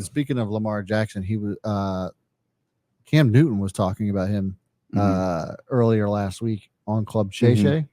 Speaking of Lamar Jackson, he was Cam Newton was talking about him earlier last week on Club Shay Shay,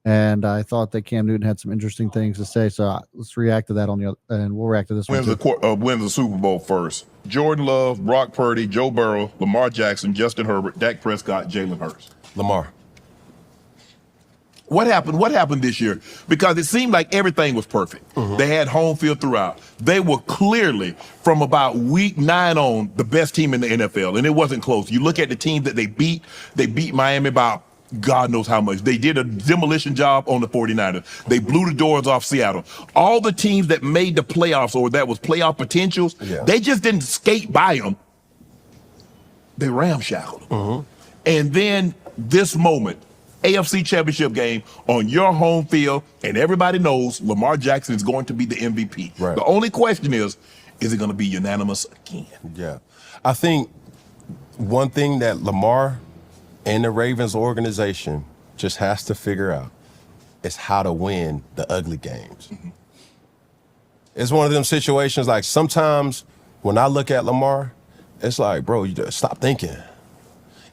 and I thought that Cam Newton had some interesting things to say. So let's react to that and we'll react to this wins one. Wins the Super Bowl first. Jordan Love, Brock Purdy, Joe Burrow, Lamar Jackson, Justin Herbert, Dak Prescott, Jalen Hurts. Lamar. What happened? What happened this year? Because it seemed like everything was perfect. They had home field throughout. They were clearly, from about week 9 on, the best team in the NFL, and it wasn't close. You look at the team that they beat Miami by God knows how much. They did a demolition job on the 49ers. They blew the doors off Seattle. All the teams that made the playoffs or that was playoff potentials, they just didn't skate by them. They ramshackled them. And then this moment, AFC Championship game on your home field, and everybody knows Lamar Jackson is going to be the MVP. Right. The only question is it going to be unanimous again? Yeah. I think one thing that Lamar and the Ravens organization just has to figure out is how to win the ugly games. It's one of them situations like sometimes when I look at Lamar, it's like, bro, you just stop thinking.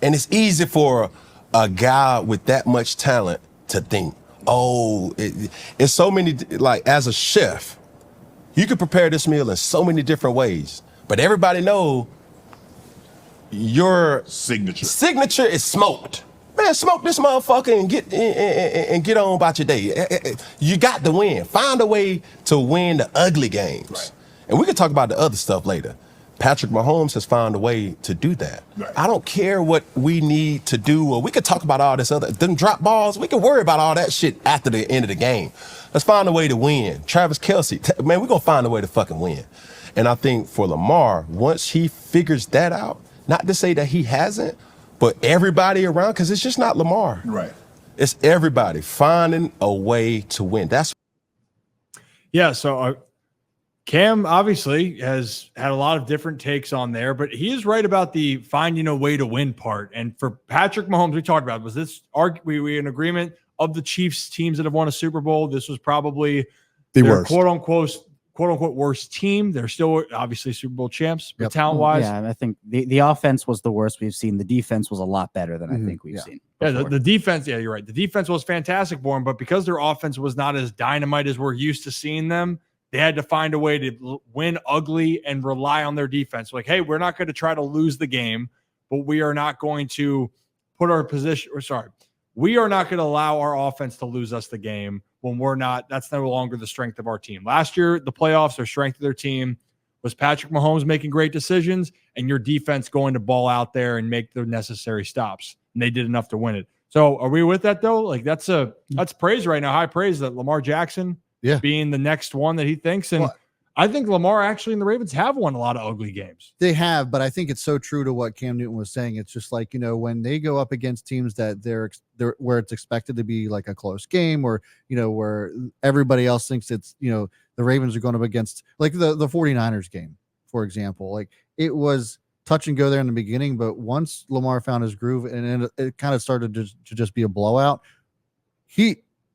And it's easy for a guy with that much talent to think, it's so many, like as a chef, you can prepare this meal in so many different ways, but everybody know your signature is smoked. Man, smoke this motherfucker and get on about your day. You got to win. Find a way to win the ugly games. Right. And we can talk about the other stuff later. Patrick Mahomes has found a way to do that. Right. I don't care what we need to do, or we could talk about all this other, them drop balls, we can worry about all that shit after the end of the game. Let's find a way to win. Travis Kelce, man, we're gonna find a way to fucking win. And I think for Lamar, once he figures that out, not to say that he hasn't, but everybody around, because it's just not Lamar. Right. It's everybody finding a way to win. So Cam obviously has had a lot of different takes on there, but he is right about the finding a way to win part. And for Patrick Mahomes, we talked about, was this, we in agreement of the Chiefs teams that have won a Super Bowl? This was probably the their worst. quote unquote worst team. They're still obviously Super Bowl champs, but talent wise. Yeah, I think the offense was the worst we've seen. The defense was a lot better than I think we've seen. Yeah, the defense, you're right. The defense was fantastic for him, but because their offense was not as dynamite as we're used to seeing them, they had to find a way to win ugly and rely on their defense. Like, hey, we're not going to try to lose the game, but we are not going to put our position, we are not going to allow our offense to lose us the game when we're not, that's no longer the strength of our team. Last year, the playoffs, their strength of their team was Patrick Mahomes making great decisions and your defense going to ball out there and make the necessary stops. And they did enough to win it. So are we with that though? Like that's praise right now. High praise that Lamar Jackson being the next one that he thinks. And I think Lamar actually and the Ravens have won a lot of ugly games. They have, but I think it's so true to what Cam Newton was saying. It's just like, when they go up against teams that they're where it's expected to be like a close game, or, where everybody else thinks it's, the Ravens are going up against like the 49ers game, for example. Like it was touch and go there in the beginning, but once Lamar found his groove and it kind of started to just be a blowout,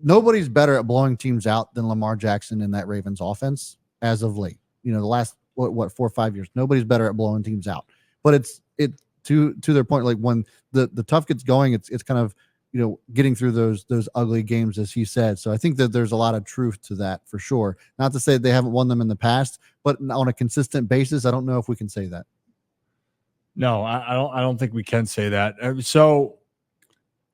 nobody's better at blowing teams out than Lamar Jackson in that Ravens offense as of late. The last 4 or 5 years, nobody's better at blowing teams out. But it's to their point, like when the tough gets going, it's kind of getting through those ugly games, as he said. So I think that there's a lot of truth to that for sure. Not to say they haven't won them in the past, but on a consistent basis, I don't know if we can say that. No, I don't think we can say that. So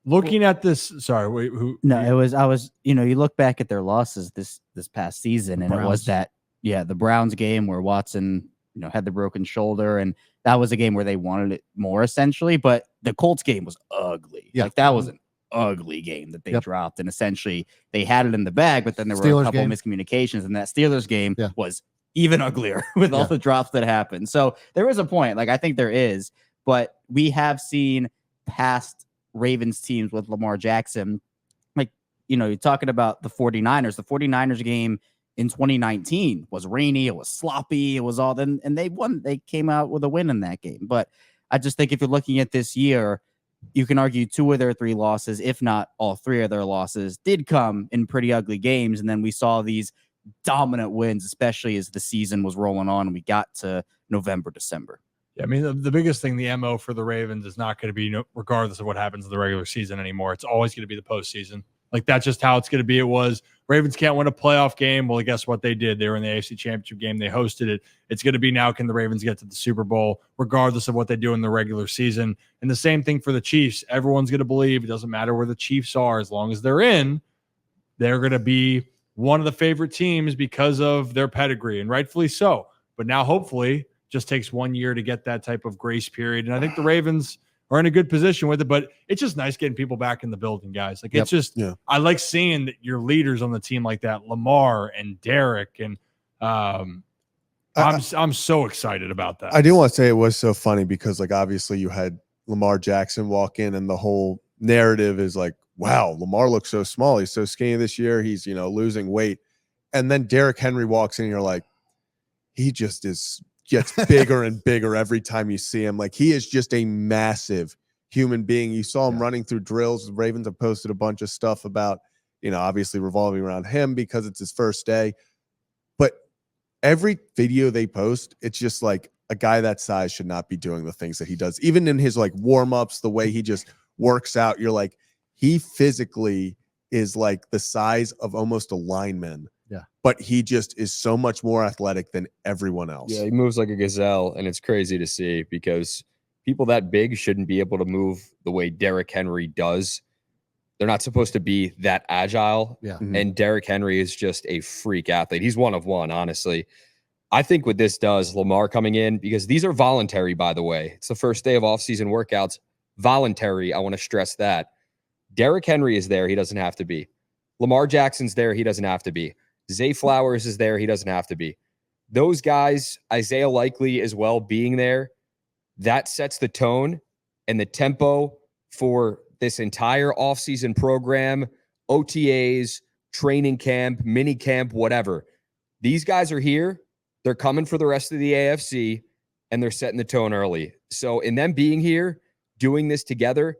looking at this, sorry, I was, you look back at their losses this past season, and it was that, the Browns game where Watson, had the broken shoulder, and that was a game where they wanted it more essentially, but the Colts game was ugly. Yeah. Like that was an ugly game that they dropped, and essentially they had it in the bag, but then there were a couple of miscommunications, and that Steelers game was even uglier with all the drops that happened. So there is a point, like I think there is, but we have seen past Ravens teams with Lamar Jackson, like, you're talking about the 49ers. The 49ers game in 2019 was rainy, it was sloppy, it was all then, and they won. They came out with a win in that game. But I just think if you're looking at this year, you can argue 2 of their 3 losses, if not all 3 of their losses, did come in pretty ugly games. And then we saw these dominant wins, especially as the season was rolling on and we got to November, December. Yeah, I mean, the biggest thing, the MO for the Ravens is not going to be, regardless of what happens in the regular season anymore. It's always going to be the postseason. Like, that's just how it's going to be. It was Ravens can't win a playoff game. Well, guess what they did? They were in the AFC Championship game. They hosted it. It's going to be now, can the Ravens get to the Super Bowl, regardless of what they do in the regular season? And the same thing for the Chiefs. Everyone's going to believe it doesn't matter where the Chiefs are. As long as they're in, they're going to be one of the favorite teams because of their pedigree, and rightfully so. But now, hopefully, just takes 1 year to get that type of grace period. And I think the Ravens are in a good position with it, but it's just nice getting people back in the building, guys. Like, it's just, I like seeing that your leaders on the team like that, Lamar and Derek. And I'm so excited about that. I do want to say it was so funny because, like, obviously you had Lamar Jackson walk in and the whole narrative is like, wow, Lamar looks so small. He's so skinny this year. He's, losing weight. And then Derrick Henry walks in and you're like, he just gets bigger and bigger every time you see him. Like, he is just a massive human being. You saw him running through drills. The Ravens have posted a bunch of stuff about, obviously revolving around him because it's his first day. But every video they post, it's just like a guy that size should not be doing the things that he does. Even in his like warm-ups, the way he just works out, you're like, he physically is like the size of almost a lineman. Yeah. But he just is so much more athletic than everyone else. Yeah, he moves like a gazelle, and it's crazy to see because people that big shouldn't be able to move the way Derrick Henry does. They're not supposed to be that agile. Yeah. And Derrick Henry is just a freak athlete. He's one of one, honestly. I think what this does, Lamar coming in, because these are voluntary, by the way. It's the first day of offseason workouts. Voluntary, I want to stress that. Derrick Henry is there. He doesn't have to be. Lamar Jackson's there. He doesn't have to be. Zay Flowers is there. He doesn't have to be. Those guys, Isaiah Likely as well being there, that sets the tone and the tempo for this entire offseason program, OTAs, training camp, mini camp, whatever. These guys are here. They're coming for the rest of the AFC, and they're setting the tone early. So in them being here, doing this together,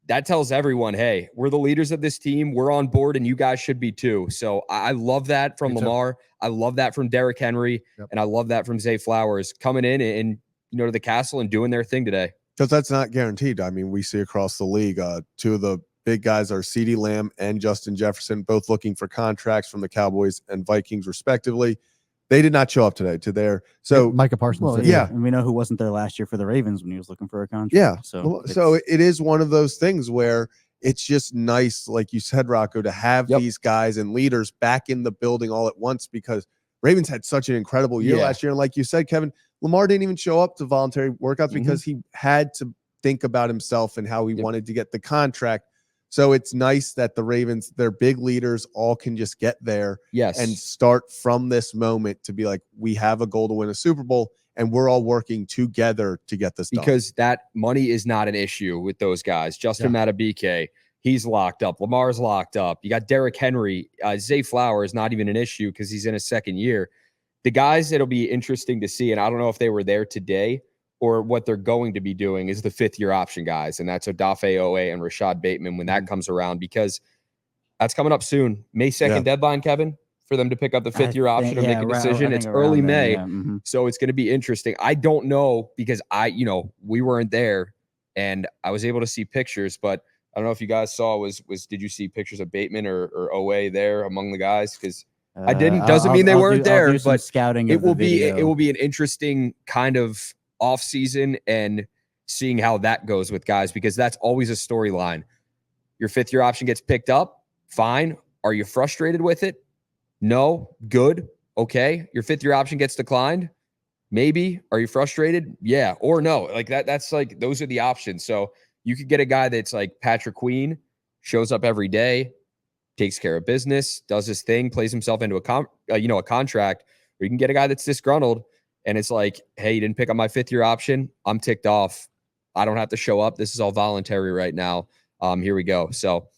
that tells everyone, hey, we're the leaders of this team. We're on board, and you guys should be too. So I love that from Lamar. I love that from Derrick Henry, and I love that from Zay Flowers coming in and to the castle and doing their thing today. Because that's not guaranteed. I mean, we see across the league, two of the big guys are CeeDee Lamb and Justin Jefferson, both looking for contracts from the Cowboys and Vikings, respectively. They did not show up today to their Micah Parsons. Well, and we know who wasn't there last year for the Ravens when he was looking for a contract. Yeah. So it is one of those things where it's just nice, like you said, Rocco, to have these guys and leaders back in the building all at once, because Ravens had such an incredible year last year. And like you said, Kevin, Lamar didn't even show up to voluntary workouts because he had to think about himself and how he wanted to get the contract. So it's nice that the Ravens, their big leaders, all can just get there and start from this moment to be like, we have a goal to win a Super Bowl, and we're all working together to get this done. Because that money is not an issue with those guys. Justin Matabike, he's locked up. Lamar's locked up. You got Derrick Henry. Zay Flowers, not even an issue because he's in his second year. The guys that'll be interesting to see, and I don't know if they were there today or what they're going to be doing, is the fifth-year option guys, and that's Odafe Owe and Rashad Bateman when that comes around, because that's coming up soon. May 2nd deadline, Kevin, for them to pick up the fifth-year option and make a decision. It's early May, so it's going to be interesting. I don't know because we weren't there, and I was able to see pictures, but I don't know if you guys saw, did you see pictures of Bateman or Owe there among the guys? Because I didn't. Doesn't mean they weren't there, but scouting. It will be an interesting kind of off season and seeing how that goes with guys, because that's always a storyline. Your fifth year option gets picked up. Fine. Are you frustrated with it? No. Good. Okay. Your fifth year option gets declined. Maybe. Are you frustrated? Yeah. Or no. Like that's like, those are the options. So you could get a guy that's like Patrick Queen, shows up every day, takes care of business, does his thing, plays himself into a contract, or you can get a guy that's disgruntled. And it's like, hey, you didn't pick up my fifth year option. I'm ticked off. I don't have to show up. This is all voluntary right now. Here we go. So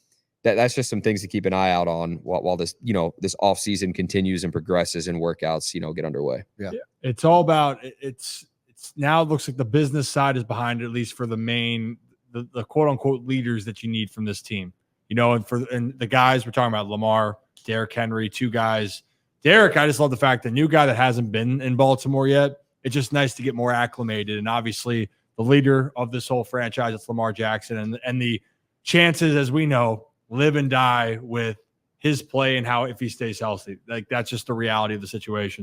that's just some things to keep an eye out on while this, this off season continues and progresses and workouts, get underway. Yeah. It's all about, it's now it looks like the business side is behind it, at least for the main, the quote unquote leaders that you need from this team, and the guys we're talking about, Lamar, Derrick Henry, two guys Derek, I just love the fact the new guy that hasn't been in Baltimore yet. It's just nice to get more acclimated. And obviously, the leader of this whole franchise is Lamar Jackson. And the chances, as we know, live and die with his play and how if he stays healthy. Like, that's just the reality of the situation.